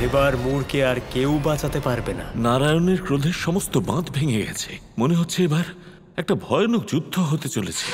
এবার মূরকে আর কেউ বাঁচাতে পারবে না। নারায়ণের ক্রোধের সমস্ত বাঁধ ভেঙে গেছে। মনে হচ্ছে এবার একটা ভয়ানক যুদ্ধ হতে চলেছে।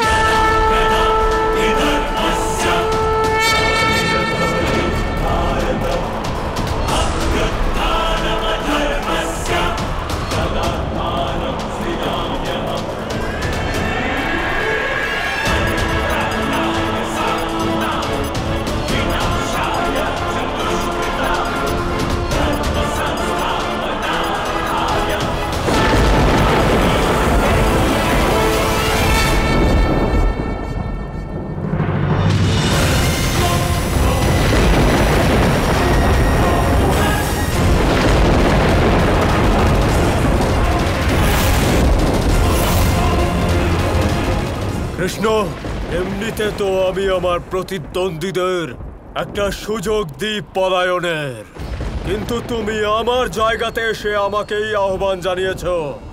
কৃষ্ণ, এমনিতে তো আমি আমার প্রতিদ্বন্দ্বীদের একটা সুযোগ দিই পলায়নের, কিন্তু তুমি আমার জায়গাতে এসে আমাকেই আহ্বান জানিয়েছ,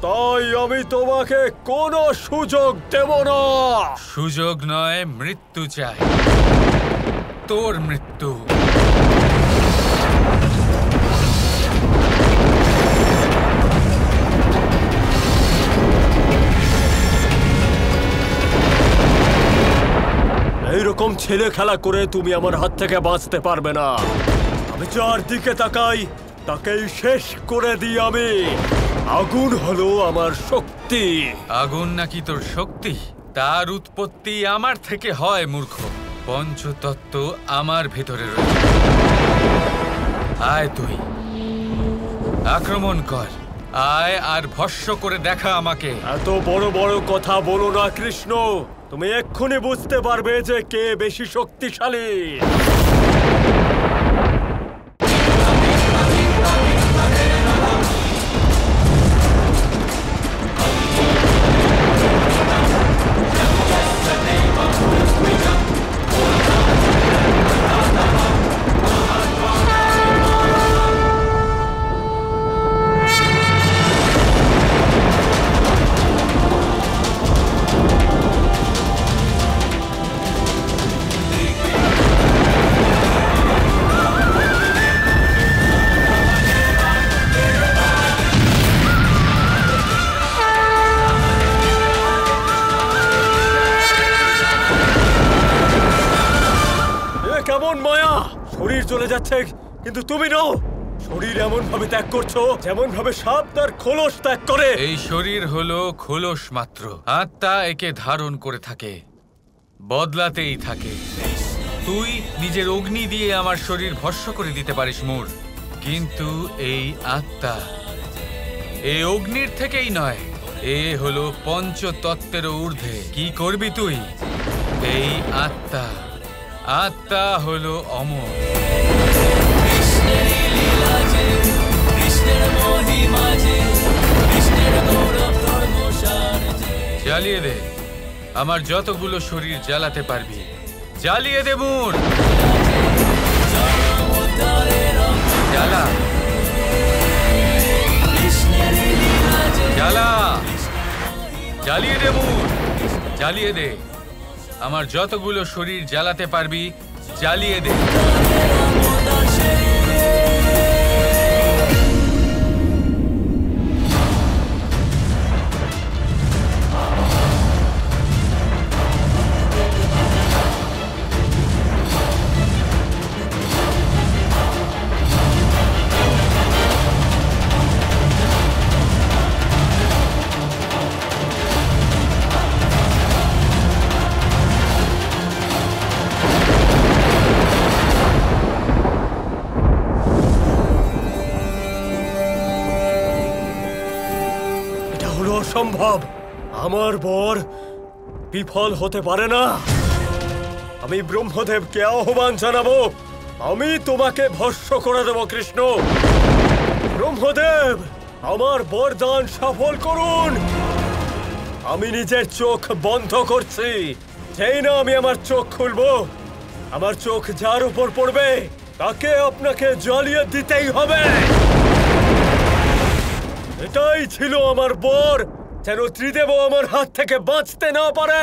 তাই আমি তোমাকে কোনো সুযোগ দেব না। সুযোগ নয়, মৃত্যু চাই, তোর মৃত্যু। এইরকম ছেলে খেলা করে তুমি আমার হাত থেকে বাঁচতে পারবে না। আমি চারদিকে তাকাই, তাকেই শেষ করে দিই আমি। আগুন হলো আমার শক্তি। আগুন নাকি তোর শক্তি? তার উৎপত্তি আমার থেকে হয় মূর্খ। পঞ্চতত্ত্ব আমার ভেতরে রয়েছে। আয় তুই, আক্রমণ কর, আয় আর ভস্য করে দেখা আমাকে। এত বড় বড় কথা বলো না কৃষ্ণ, তুমি এক্ষুনি বুঝতে পারবে যে কে বেশি শক্তিশালী। কেমন মায়া! শরীর চলে যাচ্ছে কিন্তু তুমি নও। শরীর এমন ভাবে ত্যাগ করছো যেমন ভাবে সাপ তার খোলস ত্যাগ করে। এই শরীর হলো খোলস মাত্র, আত্মা একে ধারণ করে থাকে, বদলাতেই থাকে। তুই নিজের অগ্নি দিয়ে আমার শরীর ভস্য করে দিতে পারিস মূর, কিন্তু এই আত্মা এই অগ্নির থেকেই নয়, এ হলো পঞ্চতত্ত্বের ঊর্ধ্বে। কি করবি তুই? এই আত্মা, আত্মা হলো অমর। জ্বালিয়ে দে আমার যতগুলো শরীর জ্বালাতে পারবি, জ্বালিয়ে দে মূর। জ্বালা, জ্বালা, জ্বালিয়ে দে মূর, জ্বালিয়ে দে আমার যতগুলো শরীর জ্বালাতে পারবি, জ্বালিয়ে দে। অসম্ভব, আমার বর বিফল হতে পারে না। আমি ব্রহ্মদেবকে আহ্বান জানাবো, আমি তোমাকে ভস্য করে দেব কৃষ্ণ। ব্রহ্মদেব, আমার বরদান সফল করুন। আমি নিজের চোখ বন্ধ করছি, যেই না আমি আমার চোখ খুলবো, আমার চোখ যার উপর পড়বে তাকে আপনাকে জ্বালিয়ে দিতেই হবে। এটাই ছিল আমার বর, যেন ত্রিদেব আমার হাত থেকে বাঁচতে না পারে।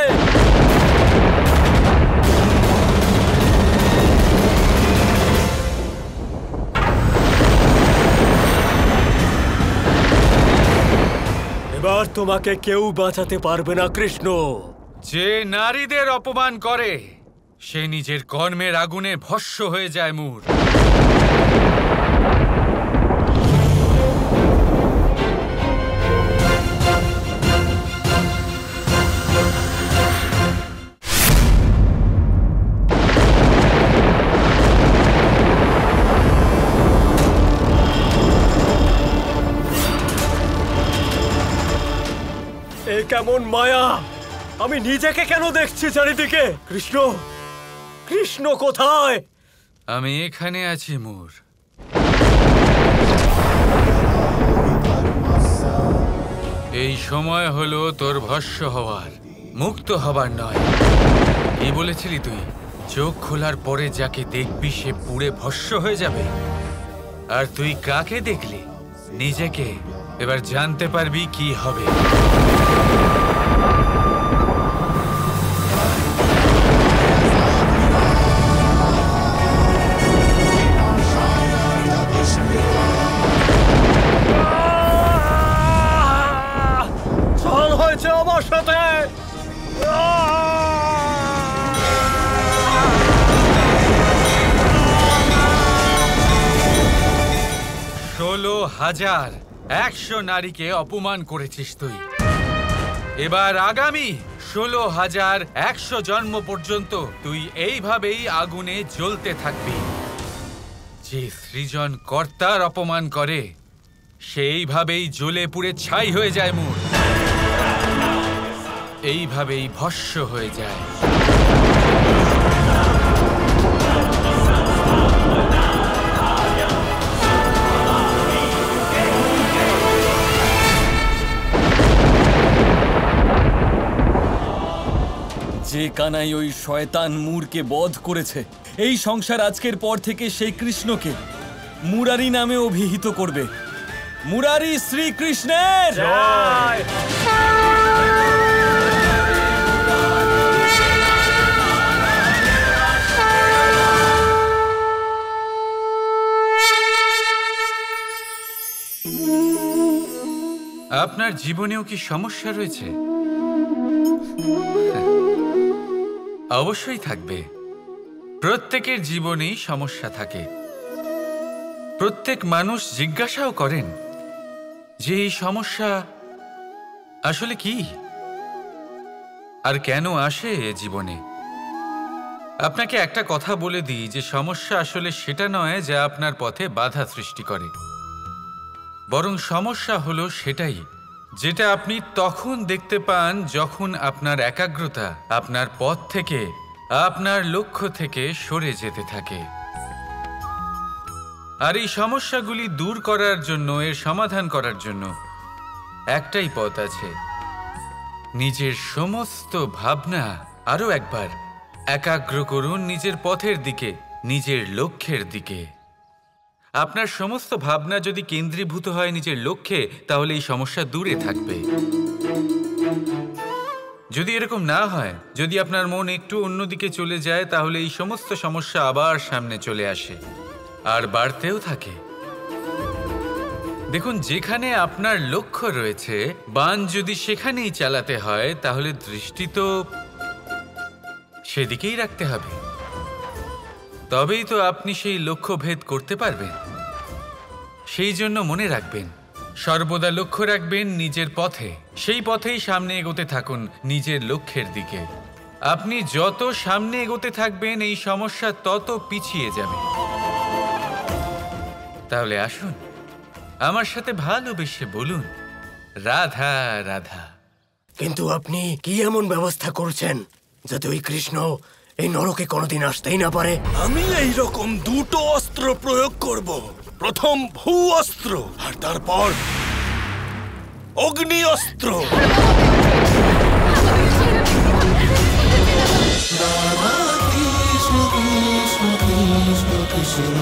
আর তোমাকে কেউ বাঁচাতে পারবে না কৃষ্ণ। যে নারীদের অপমান করে সে নিজের কর্মের আগুনে ভস্ম হয়ে যায় মূর। এ কেমন মায়া! আমি নিজেকে কেন দেখছি চারিদিকে? কৃষ্ণ, কৃষ্ণ কোথায়? আমি এখানে আছি মূর। এই সময় হলো তোর ভস্ম হওয়ার, মুক্ত হবার নয়। কি বলেছিলি তুই? চোখ খোলার পরে যাকে দেখবি সে পুড়ে ভস্ম হয়ে যাবে। আর তুই কাকে দেখলি? নিজেকে। এবার জানতে পারবি কি হবে। চল হয়েছে আমার সাথে। 16,100 নারীকে অপমান করেছিস তুই। এবার আগামী 16,100 জন্ম পর্যন্ত তুই এইভাবেই আগুনে জ্বলতে থাকবি। যে সৃজন কর্তার অপমান করে সেইভাবেই জ্বলে পুড়ে ছাই হয়ে যায় মূর। এইভাবেই ভস্ম হয়ে যায়। যে কানাই ওই শয়তান মূরকে বধ করেছে, এই সংসার আজকের পর থেকে সেই কৃষ্ণকে মুরারি নামে অভিহিত করবে। মুরারি শ্রীকৃষ্ণের জয়। আপনার জীবনেও কি সমস্যা রয়েছে? অবশ্যই থাকবে। প্রত্যেকের জীবনেই সমস্যা থাকে। প্রত্যেক মানুষ জিজ্ঞাসাও করেন যে এই সমস্যা আসলে কি আর কেন আসে এ জীবনে। আপনাকে একটা কথা বলে দিই যে সমস্যা আসলে সেটা নয় যা আপনার পথে বাধা সৃষ্টি করে, বরং সমস্যা হলো সেটাই যেটা আপনি তখন দেখতে পান যখন আপনার একাগ্রতা আপনার পথ থেকে, আপনার লক্ষ্য থেকে সরে যেতে থাকে। আর এই সমস্যাগুলি দূর করার জন্য, এর সমাধান করার জন্য একটাই পথ আছে। নিজের সমস্ত ভাবনা আরো একবার একাগ্র করুন নিজের পথের দিকে, নিজের লক্ষ্যের দিকে। আপনার সমস্ত ভাবনা যদি কেন্দ্রীভূত হয় নিজের লক্ষ্যে, তাহলে এই সমস্যা দূরে থাকবে। যদি এরকম না হয়, যদি আপনার মন একটু অন্যদিকে চলে যায়, তাহলে এই সমস্ত সমস্যা আবার সামনে চলে আসে আর বাড়তেও থাকে। দেখুন, যেখানে আপনার লক্ষ্য রয়েছে, বাণ যদি সেখানেই চালাতে হয়, তাহলে দৃষ্টি তো সেদিকেই রাখতে হবে। তবেই তো আপনি সেই লক্ষ্য ভেদ করতে পারবেন। সেই জন্য মনে রাখবেন, সর্বদা লক্ষ্য রাখবেন নিজের পথে, সেই পথেই সামনে এগোতে থাকুন নিজের লক্ষ্যের দিকে। আপনি যত সামনে এগোতে থাকবেন এই সমস্যা তত পিছিয়ে যাবে। তাহলে আসুন আমার সাথে ভালোবেসে বলুন, রাধা রাধা। কিন্তু আপনি কি এমন ব্যবস্থা করছেন যাতে ওই কৃষ্ণ এই নরকে কোনোদিন আসতেই না পারে? আমি এই রকম দুটো অস্ত্র প্রয়োগ করব। প্রথম ভূ অস্ত্র, আর তারপর অগ্নি অস্ত্র। Kৃষ্ণ কৃষ্ণ কৃষ্ণ কৃষ্ণ